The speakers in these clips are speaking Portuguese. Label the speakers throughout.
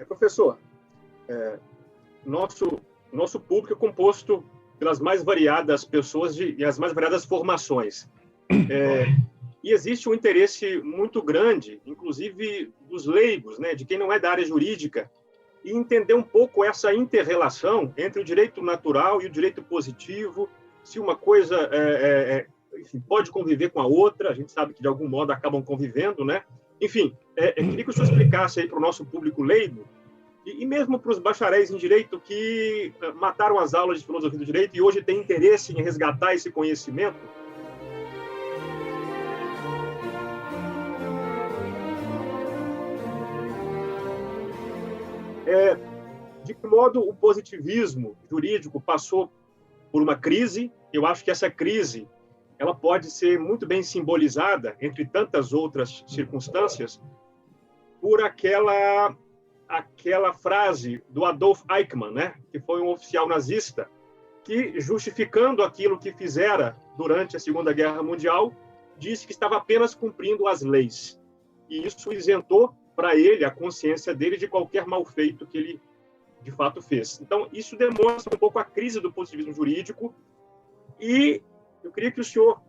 Speaker 1: Professor, nosso público é composto pelas mais variadas pessoas e as mais variadas formações. E existe um interesse muito grande, inclusive dos leigos, né, de quem não é da área jurídica, e entender um pouco essa inter-relação entre o direito natural e o direito positivo, se uma coisa enfim, pode conviver com a outra, a gente sabe que de algum modo acabam convivendo, né? Enfim, queria que o senhor explicasse aí para o nosso público leigo, e mesmo para os bacharéis em direito que mataram as aulas de filosofia do direito e hoje têm interesse em resgatar esse conhecimento. De que modo o positivismo jurídico passou por uma crise. Eu acho que essa crise ela pode ser muito bem simbolizada, entre tantas outras circunstâncias, por aquela frase do Adolf Eichmann, né, que foi um oficial nazista, que, justificando aquilo que fizera durante a Segunda Guerra Mundial, disse que estava apenas cumprindo as leis. E isso isentou para ele, a consciência dele, de qualquer mal feito que ele, de fato, fez. Então, isso demonstra um pouco a crise do positivismo jurídico e eu queria que o senhor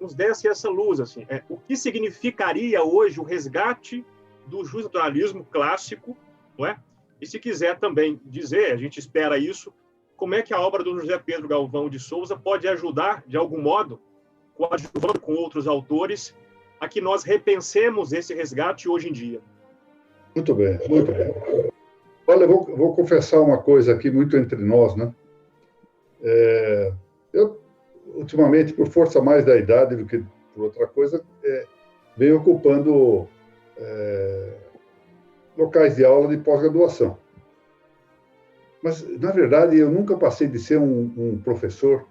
Speaker 1: nos desse essa luz. Assim, o que significaria hoje o resgate do justnaturalismo clássico, não é? E se quiser também dizer, a gente espera isso, como é que a obra do José Pedro Galvão de Souza pode ajudar, de algum modo, coadjuvando com outros autores, a que nós repensemos esse resgate hoje em dia.
Speaker 2: Muito bem, muito bem. Olha, eu vou confessar uma coisa aqui muito entre nós, né? Eu, ultimamente, por força mais da idade do que por outra coisa, venho ocupando locais de aula de pós-graduação. Mas, na verdade, eu nunca passei de ser um professor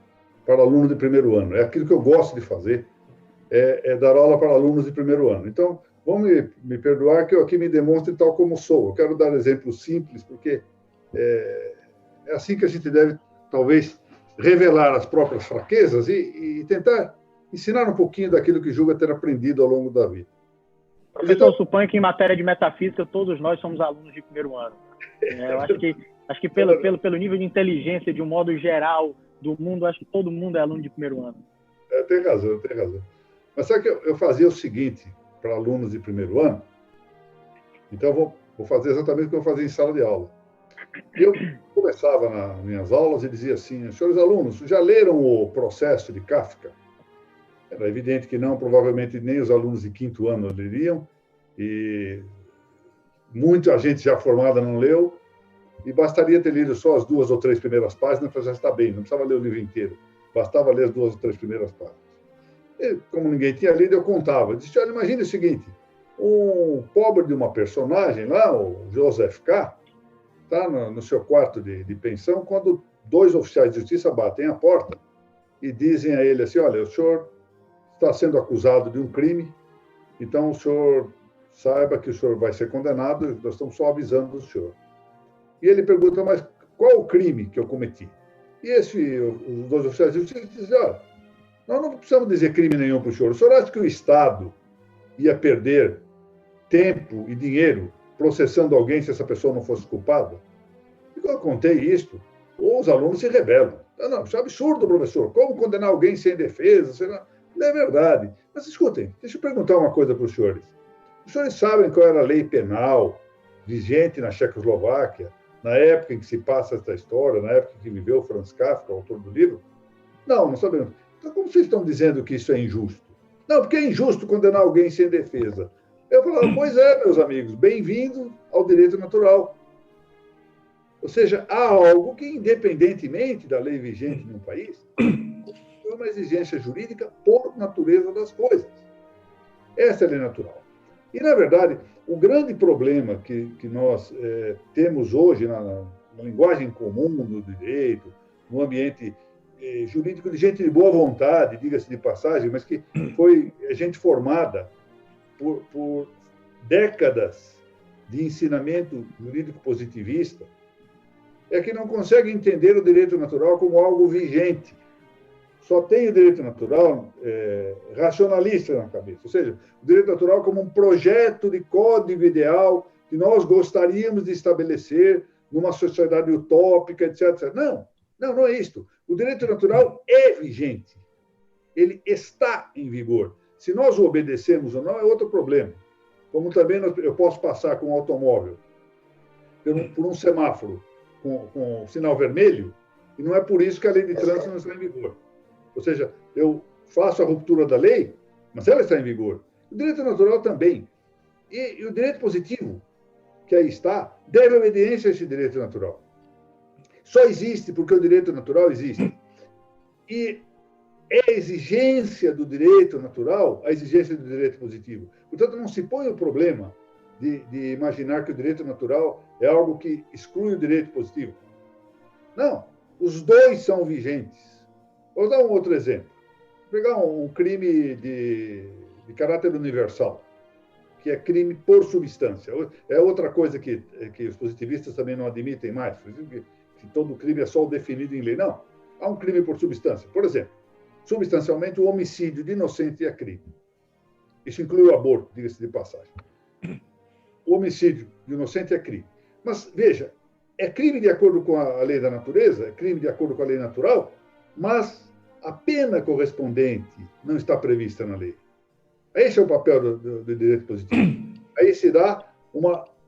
Speaker 2: para aluno de primeiro ano. É aquilo que eu gosto de fazer, dar aula para alunos de primeiro ano. Então, vão me perdoar que eu aqui me demonstre tal como sou. Eu quero dar exemplos simples, porque é assim que a gente deve, talvez, revelar as próprias fraquezas e tentar ensinar um pouquinho daquilo que julga ter aprendido ao longo da vida.
Speaker 3: Professor, eu suponho que em matéria de metafísica todos nós somos alunos de primeiro ano. Eu acho que pelo nível de inteligência, de um modo geral, do mundo, acho que todo mundo é aluno de primeiro ano.
Speaker 2: Tem razão. Mas sabe que eu fazia o seguinte para alunos de primeiro ano? Então, vou fazer exatamente o que eu fazia em sala de aula. Eu começava nas minhas aulas e dizia assim: senhores alunos, já leram o Processo de Kafka? Era evidente que não, provavelmente nem os alunos de quinto ano leriam, e muita gente já formada não leu, e bastaria ter lido só as 2 ou 3 primeiras páginas para já estar bem, não precisava ler o livro inteiro, bastava ler as 2 ou 3 primeiras páginas. E, como ninguém tinha lido, eu contava. Eu disse: olha, imagine o seguinte, um pobre de uma personagem lá, o Joseph K., está no seu quarto de pensão, quando 2 oficiais de justiça batem a porta e dizem a ele assim: olha, o senhor está sendo acusado de um crime, então o senhor saiba que o senhor vai ser condenado, nós estamos só avisando o senhor. E ele pergunta: mas qual o crime que eu cometi? E os 2 oficiais de justiça dizem: olha, nós não precisamos dizer crime nenhum para o senhor. O senhor acha que o Estado ia perder tempo e dinheiro processando alguém se essa pessoa não fosse culpada? E quando eu contei isto, os alunos se rebelam. Não, isso é absurdo, professor. Como condenar alguém sem defesa? Não é verdade. Mas escutem, deixa eu perguntar uma coisa para os senhores. Os senhores sabem qual era a lei penal vigente na Tchecoslováquia, na época em que se passa essa história, na época em que viveu Franz Kafka, o autor do livro? Não sabemos. Então, como vocês estão dizendo que isso é injusto? Não, porque é injusto condenar alguém sem defesa. Eu falava: pois é, meus amigos, bem-vindo ao direito natural. Ou seja, há algo que, independentemente da lei vigente em um país, é uma exigência jurídica por natureza das coisas. Essa é a lei natural. E, na verdade, o grande problema que nós temos hoje na linguagem comum do direito, no ambiente jurídico de gente de boa vontade, diga-se de passagem, mas que foi gente formada por décadas de ensinamento jurídico positivista, é que não consegue entender o direito natural como algo vigente. Só tem o direito natural racionalista na cabeça, ou seja, o direito natural como um projeto de código ideal que nós gostaríamos de estabelecer numa sociedade utópica, etc. Não, não é isto. O direito natural é vigente. Ele está em vigor. Se nós o obedecemos ou não, é outro problema. Como também eu posso passar com um automóvel por um semáforo com sinal vermelho, e não é por isso que a lei de trânsito não está em vigor. Ou seja, eu faço a ruptura da lei, mas ela está em vigor. O direito natural também. E o direito positivo, que aí está, deve obediência a esse direito natural. Só existe porque o direito natural existe. E é a exigência do direito natural a exigência do direito positivo. Portanto, não se põe o problema de imaginar que o direito natural é algo que exclui o direito positivo. Não, os dois são vigentes. Vou dar um outro exemplo. Vou pegar um crime de caráter universal, que é crime por substância. É outra coisa que os positivistas também não admitem mais, que todo crime é só definido em lei. Não, há um crime por substância. Por exemplo, substancialmente, o homicídio de inocente é crime. Isso inclui o aborto, diga-se de passagem. O homicídio de inocente é crime. Mas, veja, é crime de acordo com a lei da natureza, é crime de acordo com a lei natural, mas a pena correspondente não está prevista na lei. Esse é o papel do direito positivo. Aí se dá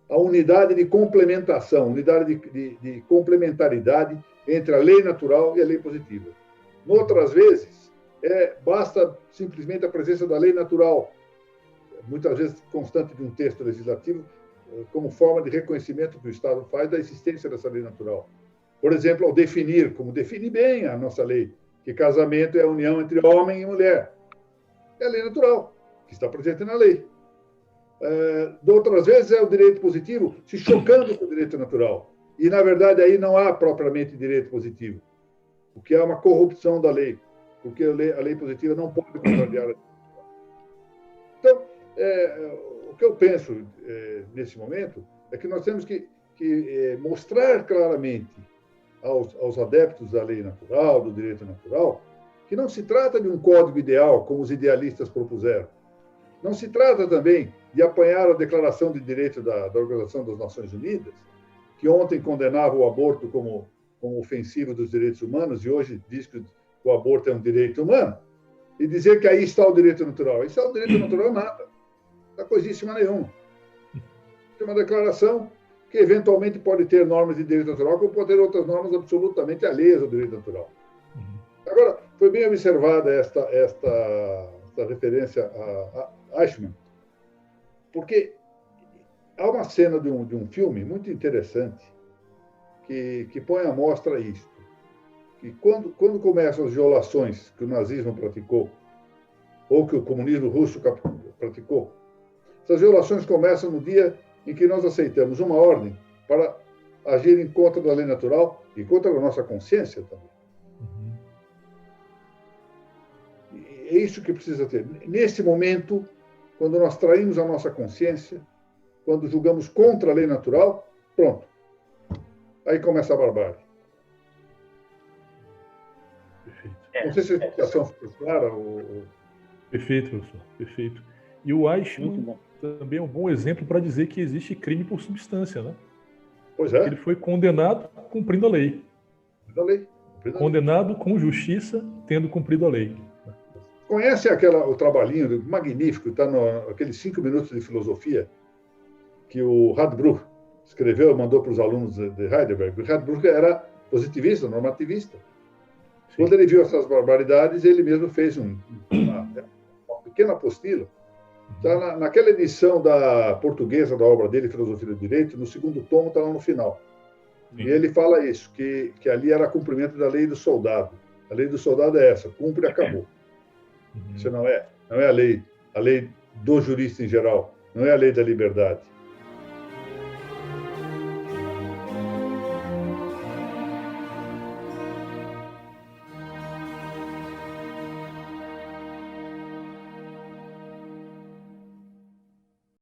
Speaker 2: a unidade de complementação, unidade de complementaridade entre a lei natural e a lei positiva. Outras vezes, basta simplesmente a presença da lei natural, muitas vezes constante de um texto legislativo, como forma de reconhecimento que o Estado faz da existência dessa lei natural. Por exemplo, ao definir, como define bem a nossa lei, que casamento é a união entre homem e mulher. É a lei natural, que está presente na lei. De outras vezes, é o direito positivo se chocando com o direito natural. E, na verdade, aí não há propriamente direito positivo, porque há uma corrupção da lei, porque a lei positiva não pode contrariar a lei natural. Então, o que eu penso nesse momento é que nós temos que mostrar claramente aos adeptos da lei natural, do direito natural, que não se trata de um código ideal, como os idealistas propuseram. Não se trata também de apanhar a Declaração de Direitos da Organização das Nações Unidas, que ontem condenava o aborto como ofensivo dos direitos humanos e hoje diz que o aborto é um direito humano, e dizer que aí está o direito natural. Isso é o direito natural nada. Não é coisíssima nenhuma. É uma declaração que eventualmente pode ter normas de direito natural, como pode ter outras normas absolutamente alheias ao direito natural. Agora, foi bem observada esta referência a Eichmann, porque há uma cena de um filme muito interessante que põe à mostra isto, que quando começam as violações que o nazismo praticou, ou que o comunismo russo praticou, essas violações começam no dia em que nós aceitamos uma ordem para agir em contra da lei natural e contra a nossa consciência também. É isso que precisa ter. Nesse momento, quando nós traímos a nossa consciência, quando julgamos contra a lei natural, pronto. Aí começa a barbárie.
Speaker 4: Perfeito.
Speaker 2: Não sei se a explicação ficou clara.
Speaker 4: Perfeito, professor. Perfeito. E o Eichmann também é um bom exemplo para dizer que existe crime por substância, né?
Speaker 2: Pois é.
Speaker 4: Ele foi condenado cumprindo a lei. Condenado com justiça, tendo cumprido a lei.
Speaker 2: Conhece o trabalhinho magnífico, está naqueles 5 minutos de filosofia, que o Radbruch escreveu e mandou para os alunos de Heidelberg. O Radbruch era positivista, normativista. Sim. Quando ele viu essas barbaridades, ele mesmo fez uma pequena apostila. Tá naquela edição da portuguesa da obra dele, Filosofia do Direito, no 2º tomo, está lá no final. Sim. E ele fala isso, que ali era cumprimento da lei do soldado. A lei do soldado é essa, cumpre e acabou. Isso não é a lei do jurista em geral, não é a lei da liberdade.